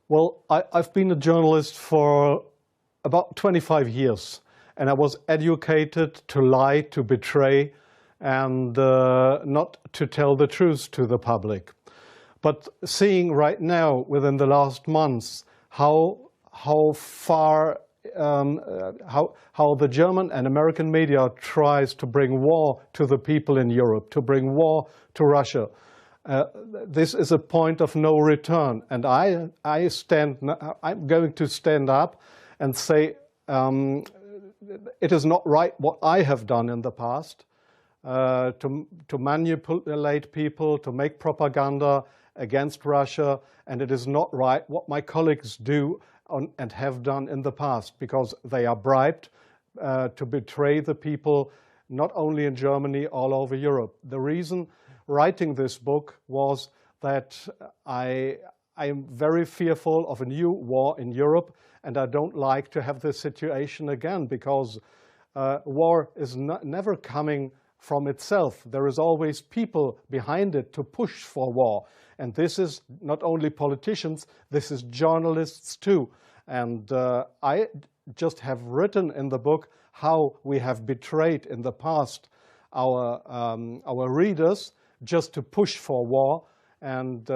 Well, I've been a journalist for about 25 years, and I was educated to lie, to betray, and not to tell the truth to the public. But seeing right now, within the last months, how far how the German and American media tries to bring war to the people in Europe, to bring war to Russia. This is a point of no return, and I'm going to stand up and say it is not right what I have done in the past, to manipulate people, to make propaganda against Russia, and it is not right what my colleagues do and have done in the past, because they are bribed to betray the people, not only in Germany, all over Europe. The reason writing this book was that I am very fearful of a new war in Europe, and I don't like to have this situation again, because war is never coming from itself. There is always people behind it to push for war. And this is not only politicians, this is journalists too. And I just have written in the book how we have betrayed in the past our readers just to push for war, and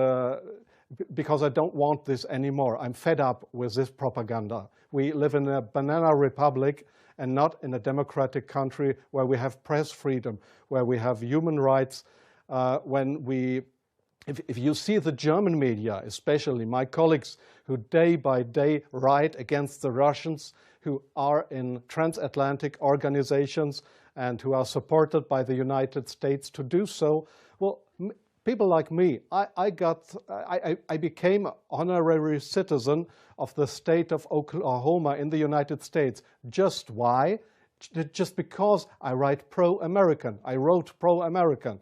because I don't want this anymore. I'm fed up with this propaganda. We live in a banana republic and not in a democratic country where we have press freedom, where we have human rights. If you see the German media, especially my colleagues who day by day write against the Russians, who are in transatlantic organizations and who are supported by the United States to do so, well, people like me, I became an honorary citizen of the state of Oklahoma in the United States. Just why? Just because I write pro-American. I wrote pro-American.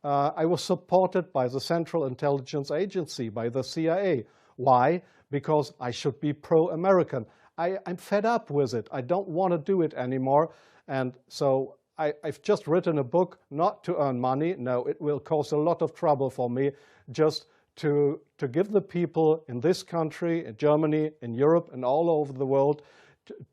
I was supported by the Central Intelligence Agency, by the CIA. Why? Because I should be pro-American. I'm fed up with it. I don't want to do it anymore. And so I've just written a book not to earn money. No, it will cause a lot of trouble for me, just to give the people in this country, in Germany, in Europe, and all over the world,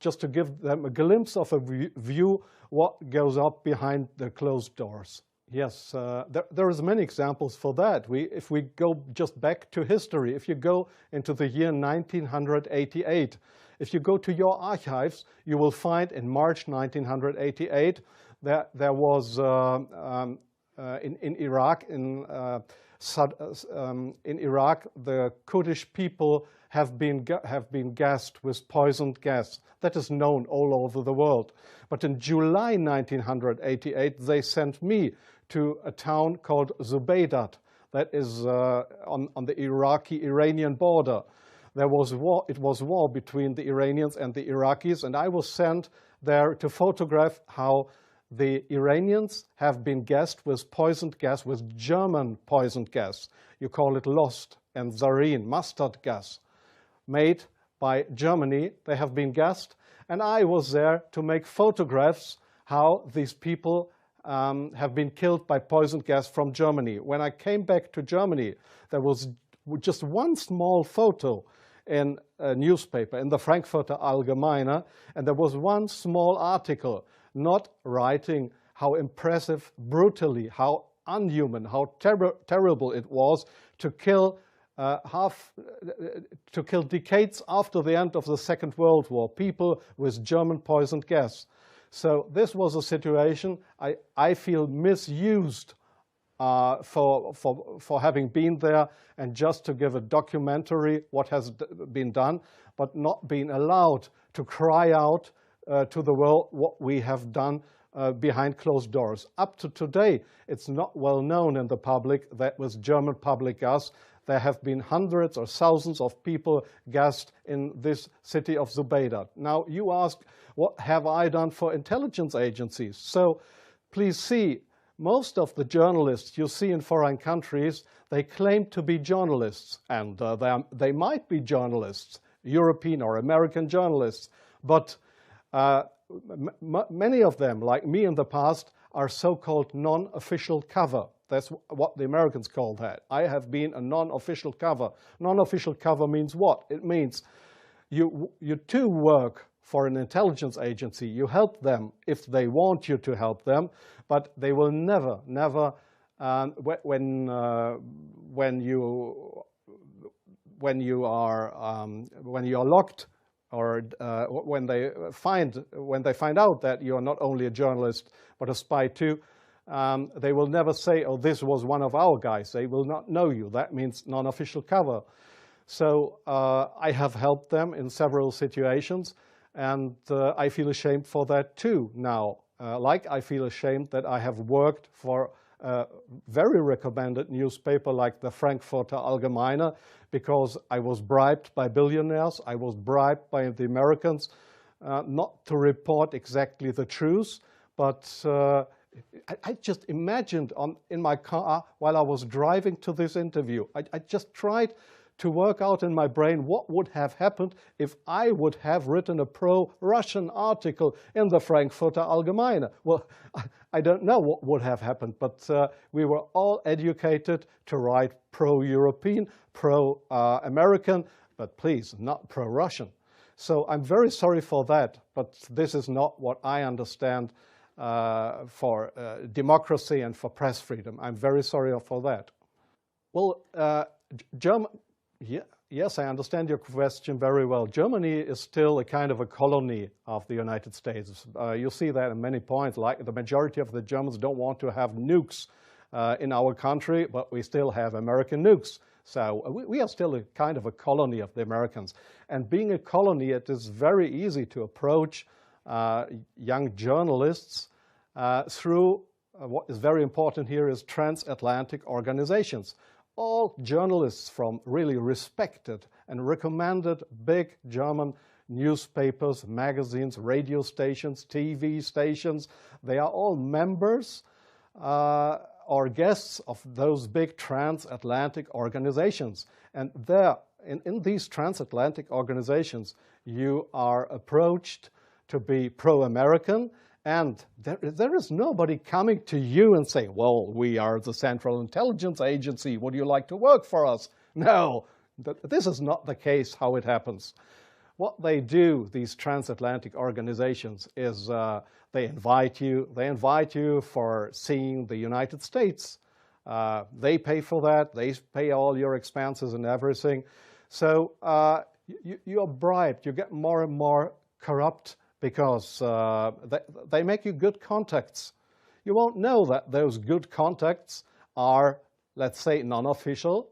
just to give them a glimpse of a view what goes up behind the closed doors. Yes, there is many examples for that. If we go just back to history, if you go into the year 1988, if you go to your archives, you will find in March 1988 that there was in Iraq, the Kurdish people have been gassed with poisoned gas. That is known all over the world. But in July 1988, they sent me to a town called Zubaydat, that is on the Iraqi-Iranian border. There was war. It was war between the Iranians and the Iraqis, and I was sent there to photograph how the Iranians have been gassed with poisoned gas, with German poisoned gas. You call it Lost and Zarine, mustard gas, made by Germany. They have been gassed, and I was there to make photographs how these people have been killed by poisoned gas from Germany. When I came back to Germany, there was just one small photo in a newspaper, in the Frankfurter Allgemeine, and there was one small article not writing how impressive, brutally, how unhuman, how terrible it was to kill decades after the end of the Second World War, people with German poisoned gas. So this was a situation I feel misused for having been there and just to give a documentary what has been done, but not being allowed to cry out to the world what we have done behind closed doors. Up to today, it's not well known in the public that with German public gas, there have been hundreds or thousands of people gassed in this city of Zubaydat. Now, you ask, what have I done for intelligence agencies? So please see, most of the journalists you see in foreign countries, they claim to be journalists, and they might be journalists, European or American journalists, but many of them, like me in the past, are so-called non-official cover. That's what the Americans call that. I have been a non-official cover. Non-official cover means what? It means you too work for an intelligence agency. You help them if they want you to help them, but they will never, when you are locked, or when they find out that you are not only a journalist but a spy too, they will never say, "Oh, this was one of our guys." They will not know you. That means non-official cover. So I have helped them in several situations, and I feel ashamed for that too now. Like I feel ashamed that I have worked for a very recommended newspaper like the Frankfurter Allgemeine, because I was bribed by billionaires, I was bribed by the Americans not to report exactly the truth, but I just imagined in my car while I was driving to this interview, I just tried to work out in my brain what would have happened if I would have written a pro-Russian article in the Frankfurter Allgemeine. Well, I don't know what would have happened, but we were all educated to write pro-European, pro-American, but please, not pro-Russian. So I'm very sorry for that, but this is not what I understand for democracy and for press freedom. I'm very sorry for that. Well, yes, I understand your question very well. Germany is still a kind of a colony of the United States. You see that in many points, like the majority of the Germans don't want to have nukes in our country, but we still have American nukes. So we are still a kind of a colony of the Americans. And being a colony, it is very easy to approach young journalists through what is very important here is transatlantic organizations. All journalists from really respected and recommended big German newspapers, magazines, radio stations, TV stations, they are all members or guests of those big transatlantic organizations. And there, in these transatlantic organizations, you are approached to be pro-American, and there is nobody coming to you and saying, well, we are the Central Intelligence Agency, would you like to work for us? No, this is not the case how it happens. What they do, these transatlantic organizations, is they invite you for seeing the United States. They pay for that, they pay all your expenses and everything. So you are bribed, you get more and more corrupt, because they make you good contacts. You won't know that those good contacts are, let's say, non-official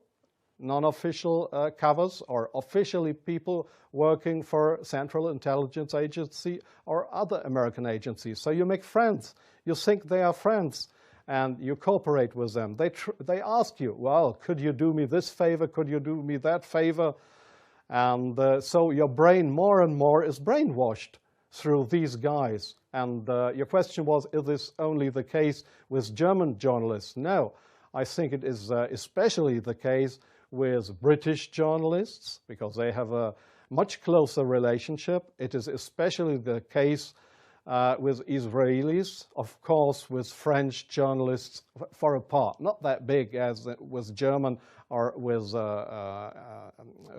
covers, or officially people working for Central Intelligence Agency or other American agencies. So you make friends. You think they are friends, and you cooperate with them. They ask you, well, could you do me this favor? Could you do me that favor? And so your brain more and more is brainwashed through these guys. And your question was, is this only the case with German journalists? No, I think it is especially the case with British journalists, because they have a much closer relationship. It is especially the case with Israelis, of course, with French journalists for a part, not that big as with German or with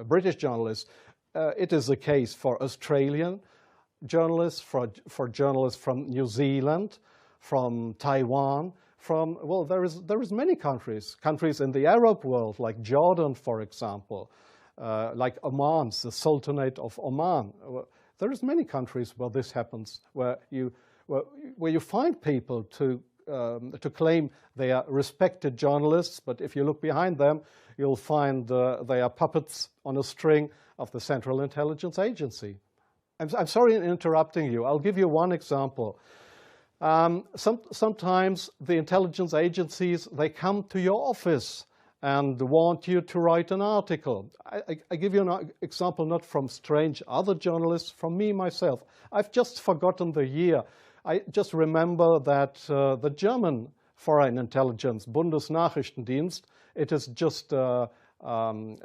British journalists. It is the case for Australian journalists, for journalists from New Zealand, from Taiwan, from, well, there is many countries in the Arab world, like Jordan, for example, like Oman, the Sultanate of Oman. There is many countries where this happens, where you find people to claim they are respected journalists, but if you look behind them, you'll find they are puppets on a string of the Central Intelligence Agency. I'm sorry in interrupting you. I'll give you one example. Sometimes the intelligence agencies, they come to your office and want you to write an article. I give you an example not from strange other journalists, from me myself. I've just forgotten the year. I just remember that the German Foreign Intelligence, Bundesnachrichtendienst, it is just a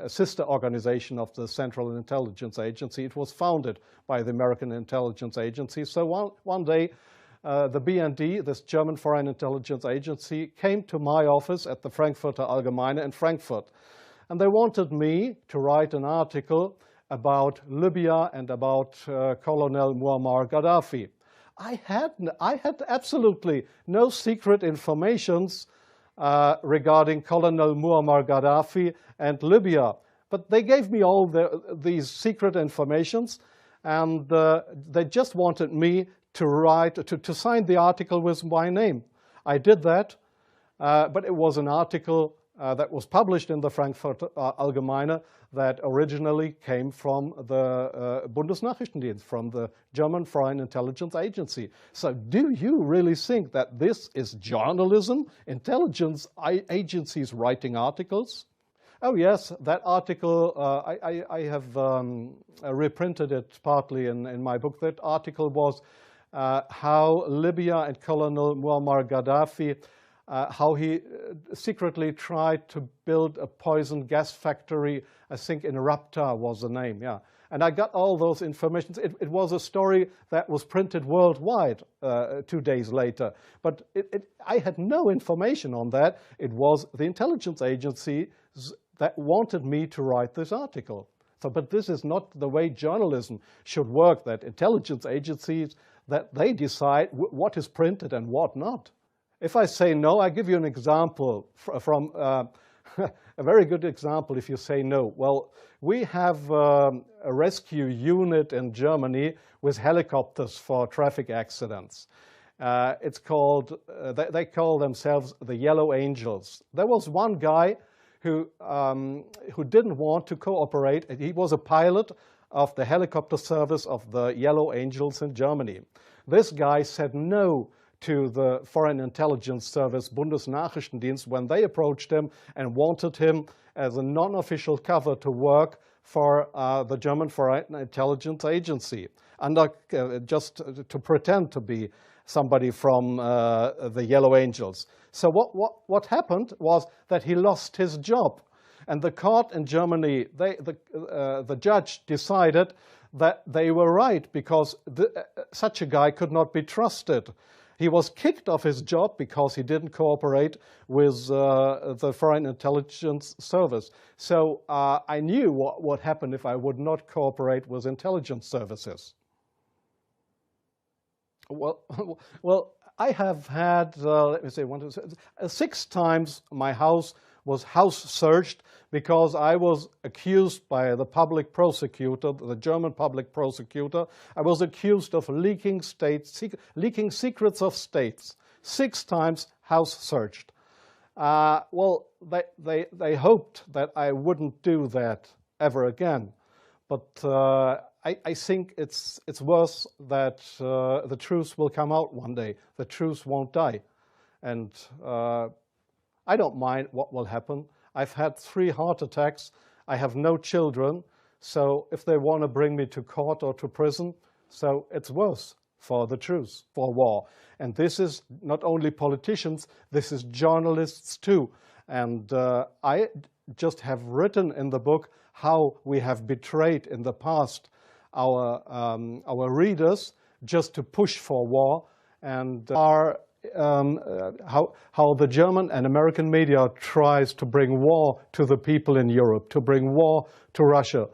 sister organization of the Central Intelligence Agency. It was founded by the American Intelligence Agency. So one day the BND, this German Foreign Intelligence Agency, came to my office at the Frankfurter Allgemeine in Frankfurt. And they wanted me to write an article about Libya and about Colonel Muammar Gaddafi. I had absolutely no secret informations regarding Colonel Muammar Gaddafi and Libya. But they gave me all these secret informations, and they just wanted me to write, to sign the article with my name. I did that, but it was an article that was published in the Frankfurter Allgemeine that originally came from the Bundesnachrichtendienst, from the German Foreign Intelligence Agency. So do you really think that this is journalism, intelligence agencies writing articles? Oh yes, that article, I have reprinted it partly in my book. That article was how Libya and Colonel Muammar Gaddafi, how he secretly tried to build a poison gas factory, I think in Rapta was the name, yeah. And I got all those informations. It was a story that was printed worldwide 2 days later. But I had no information on that. It was the intelligence agency that wanted me to write this article. So, but this is not the way journalism should work, that intelligence agencies, that they decide what is printed and what not. If I say no, I give you an example from a very good example if you say no. Well, we have a rescue unit in Germany with helicopters for traffic accidents. It's called, they call themselves the Yellow Angels. There was one guy who didn't want to cooperate. He was a pilot of the helicopter service of the Yellow Angels in Germany. This guy said no to the Foreign Intelligence Service, Bundesnachrichtendienst, when they approached him and wanted him as a non-official cover to work for the German Foreign Intelligence Agency, just to pretend to be somebody from the Yellow Angels. So what happened was that he lost his job. And the court in Germany, the judge decided that they were right, because such a guy could not be trusted. He was kicked off his job because he didn't cooperate with the Foreign Intelligence Service. So I knew what would happen if I would not cooperate with intelligence services. Well, I have had, let me say, 6 times my house was house searched because I was accused by the public prosecutor, the German public prosecutor. I was accused of leaking secrets of states. 6 times house searched. Well, they hoped that I wouldn't do that ever again. But I think it's worse that the truth will come out one day. The truth won't die. And I don't mind what will happen. I've had 3 heart attacks. I have no children. So if they want to bring me to court or to prison, so it's worse for the truth, for war. And this is not only politicians, this is journalists too. And I just have written in the book how we have betrayed in the past our readers just to push for war, and how the German and American media tries to bring war to the people in Europe, to bring war to Russia.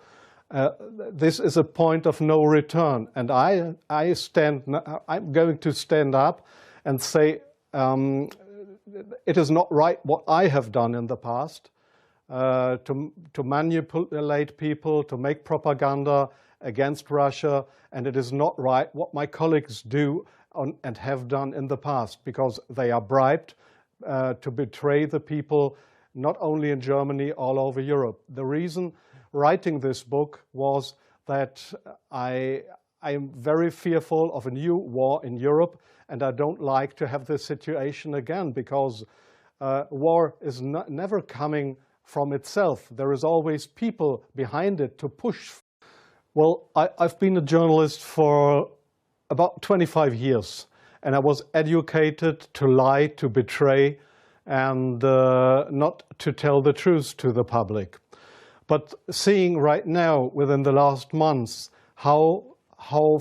This is a point of no return, and I'm going to stand up and say it is not right what I have done in the past, to manipulate people, to make propaganda against Russia, and it is not right what my colleagues do and have done in the past, because they are bribed to betray the people, not only in Germany, all over Europe. The reason writing this book was that I am very fearful of a new war in Europe, and I don't like to have this situation again, because war is never coming from itself. There is always people behind it to push. Well, I've been a journalist for about 25 years, and I was educated to lie, to betray, and not to tell the truth to the public. But seeing right now, within the last months, how far